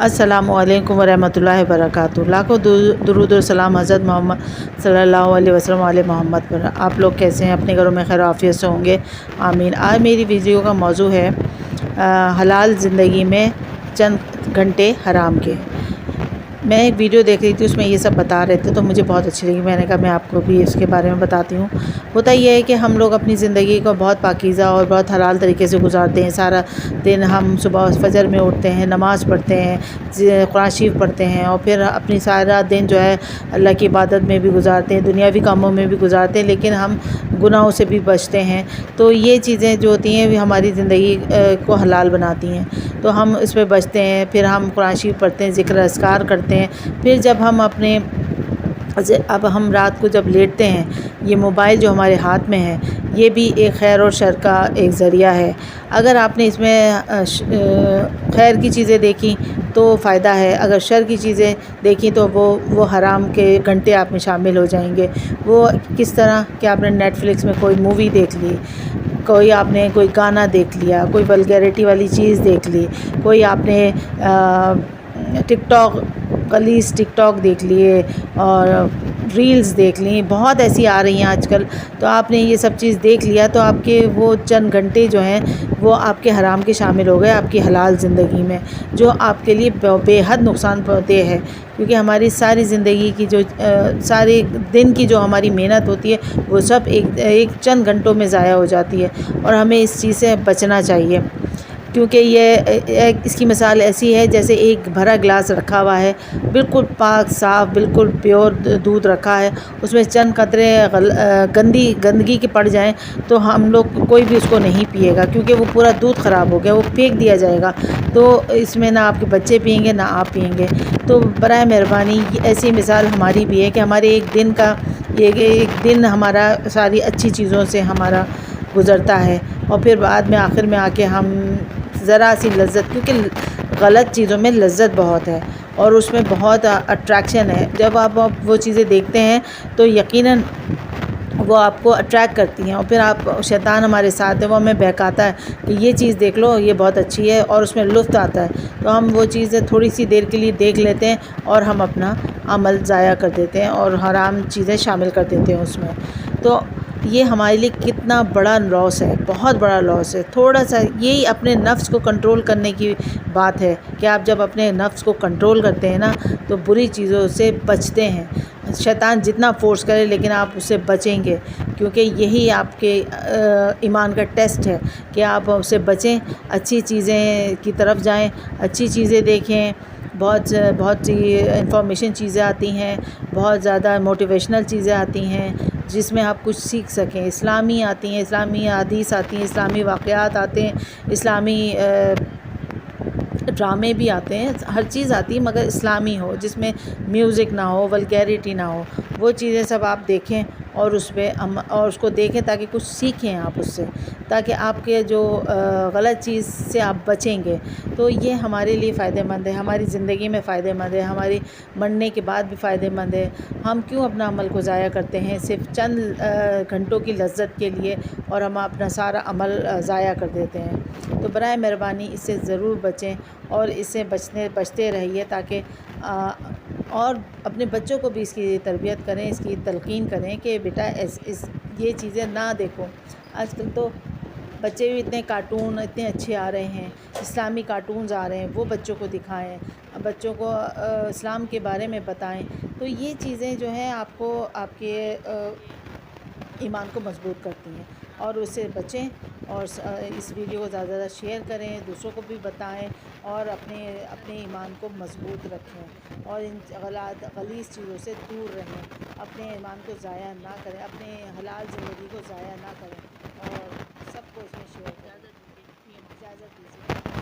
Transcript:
السلام علیکم ورحمۃ اللہ وبرکاتہ۔ لاکھوں درود و سلام حضرت محمد صلی اللہ علیہ وسلم علیہ محمد پر۔ آپ لوگ کیسے ہیں؟ اپنے گھروں میں خیر و عافیت سے ہوں گے، آمین۔ آج میری ویڈیو کا موضوع ہے حلال زندگی میں چند گھنٹے حرام کے۔ میں ایک ویڈیو دیکھ رہی تھی، اس میں یہ سب بتا رہے تھے تو مجھے بہت اچھی لگی۔ میں نے کہا میں آپ کو بھی اس کے بارے میں بتاتی ہوں۔ ہوتا یہ ہے کہ ہم لوگ اپنی زندگی کو بہت پاکیزہ اور بہت حلال طریقے سے گزارتے ہیں۔ سارا دن ہم صبح فجر میں اٹھتے ہیں، نماز پڑھتے ہیں، قرآن شریف پڑھتے ہیں، اور پھر اپنی سارا دن جو ہے اللہ کی عبادت میں بھی گزارتے ہیں، دنیاوی کاموں میں بھی گزارتے ہیں، لیکن ہم گناہوں سے بھی بچتے ہیں۔ تو یہ چیزیں جو ہوتی ہیں وہ ہماری زندگی کو حلال بناتی ہیں، تو ہم اس پہ بچتے ہیں۔ پھر ہم قرآن شریف پڑھتے ہیں، ذکر اذکار کرتے ہیں۔ پھر جب ہم اب ہم رات کو جب لیٹتے ہیں، یہ موبائل جو ہمارے ہاتھ میں ہے یہ بھی ایک خیر اور شر کا ایک ذریعہ ہے۔ اگر آپ نے اس میں خیر کی چیزیں دیکھیں تو فائدہ ہے، اگر شر کی چیزیں دیکھیں تو وہ حرام کے گھنٹے آپ میں شامل ہو جائیں گے۔ وہ کس طرح کہ آپ نے نیٹ فلکس میں کوئی مووی دیکھ لی، آپ نے کوئی گانا دیکھ لیا، کوئی ولگیرٹی والی چیز دیکھ لی، کوئی آپ نے ٹک ٹاک غلیظ ٹک ٹاک دیکھ لیے اور ریلز دیکھ لیں، بہت ایسی آ رہی ہیں آج کل۔ تو آپ نے یہ سب چیز دیکھ لیا تو آپ کے وہ چند گھنٹے جو ہیں وہ آپ کے حرام کے شامل ہو گئے آپ کی حلال زندگی میں، جو آپ کے لیے بے حد نقصان دہ ہے، کیونکہ ہماری ساری زندگی کی جو سارے دن کی جو ہماری محنت ہوتی ہے وہ سب ایک چند گھنٹوں میں ضائع ہو جاتی ہے، اور ہمیں اس چیز سے بچنا چاہیے۔ کیونکہ اس کی مثال ایسی ہے جیسے ایک بھرا گلاس رکھا ہوا ہے، بالکل پاک صاف بالکل پیور دودھ رکھا ہے، اس میں چند قطرے گندگی کے پڑ جائیں تو ہم لوگ کوئی بھی اس کو نہیں پیے گا، کیونکہ وہ پورا دودھ خراب ہو گیا، وہ پھینک دیا جائے گا۔ تو اس میں نہ آپ کے بچے پئیں گے نہ آپ پئیں گے۔ تو برائے مہربانی ایسی مثال ہماری بھی ہے کہ ہمارے ایک دن ہمارا ساری اچھی چیزوں سے ہمارا گزرتا ہے، اور پھر بعد میں آخر میں آ کے ہم ذرا سی لذت، کیونکہ غلط چیزوں میں لذت بہت ہے اور اس میں بہت اٹریکشن ہے۔ جب آپ وہ چیزیں دیکھتے ہیں تو یقیناً وہ آپ کو اٹریکٹ کرتی ہیں، اور پھر شیطان ہمارے ساتھ ہے، وہ ہمیں بہکاتا ہے کہ یہ چیز دیکھ لو، یہ بہت اچھی ہے، اور اس میں لطف آتا ہے۔ تو ہم وہ چیزیں تھوڑی سی دیر کے لیے دیکھ لیتے ہیں اور ہم اپنا عمل ضائع کر دیتے ہیں اور حرام چیزیں شامل کر دیتے ہیں اس میں۔ تو یہ ہمارے لیے کتنا بڑا لاس ہے، بہت بڑا لاس ہے۔ تھوڑا سا یہی اپنے نفس کو کنٹرول کرنے کی بات ہے کہ آپ جب اپنے نفس کو کنٹرول کرتے ہیں نا تو بری چیزوں سے بچتے ہیں۔ شیطان جتنا فورس کرے لیکن آپ اس سے بچیں گے، کیونکہ یہی آپ کے ایمان کا ٹیسٹ ہے کہ آپ اس سے بچیں، اچھی چیزیں کی طرف جائیں، اچھی چیزیں دیکھیں۔ بہت سی انفارمیشن چیزیں آتی ہیں، بہت زیادہ موٹیویشنل چیزیں آتی ہیں جس میں آپ کچھ سیکھ سکیں۔ اسلامی آتی ہیں، اسلامی حدیث آتی ہیں، اسلامی واقعات آتے ہیں، اسلامی ڈرامے بھی آتے ہیں، ہر چیز آتی ہے مگر اسلامی ہو، جس میں میوزک نہ ہو، ولگیرٹی نہ ہو، وہ چیزیں سب آپ دیکھیں اور اس کو دیکھیں تاکہ کچھ سیکھیں آپ اس سے، تاکہ آپ کے جو غلط چیز سے آپ بچیں گے۔ تو یہ ہمارے لیے فائدہ مند ہے، ہماری زندگی میں فائدہ مند ہے، ہماری مرنے کے بعد بھی فائدہ مند ہے۔ ہم کیوں اپنا عمل کو ضائع کرتے ہیں صرف چند گھنٹوں کی لذت کے لیے، اور ہم اپنا سارا عمل ضائع کر دیتے ہیں۔ تو برائے مہربانی اس سے ضرور بچیں اور اس سے بچتے رہیے، تاکہ اور اپنے بچوں کو بھی اس کی تربیت کریں، اس کی تلقین کریں کہ بیٹا یہ چیزیں نہ دیکھو۔ آج کل تو بچے بھی اتنے کارٹون اتنے اچھے آ رہے ہیں، اسلامی کارٹونز آ رہے ہیں، وہ بچوں کو دکھائیں، بچوں کو اسلام کے بارے میں بتائیں۔ تو یہ چیزیں جو ہیں آپ کو آپ کے ایمان کو مضبوط کرتی ہیں، اور اس سے بچیں، اور اس ویڈیو کو زیادہ زیادہ شیئر کریں، دوسروں کو بھی بتائیں، اور اپنے ایمان کو مضبوط رکھیں، اور ان غلیظ چیزوں سے دور رہیں، اپنے ایمان کو ضائع نہ کریں، اپنے حلال زندگی کو ضائع نہ کریں، اور سب کو اس میں شیئر کریں۔ اجازت دیجیے۔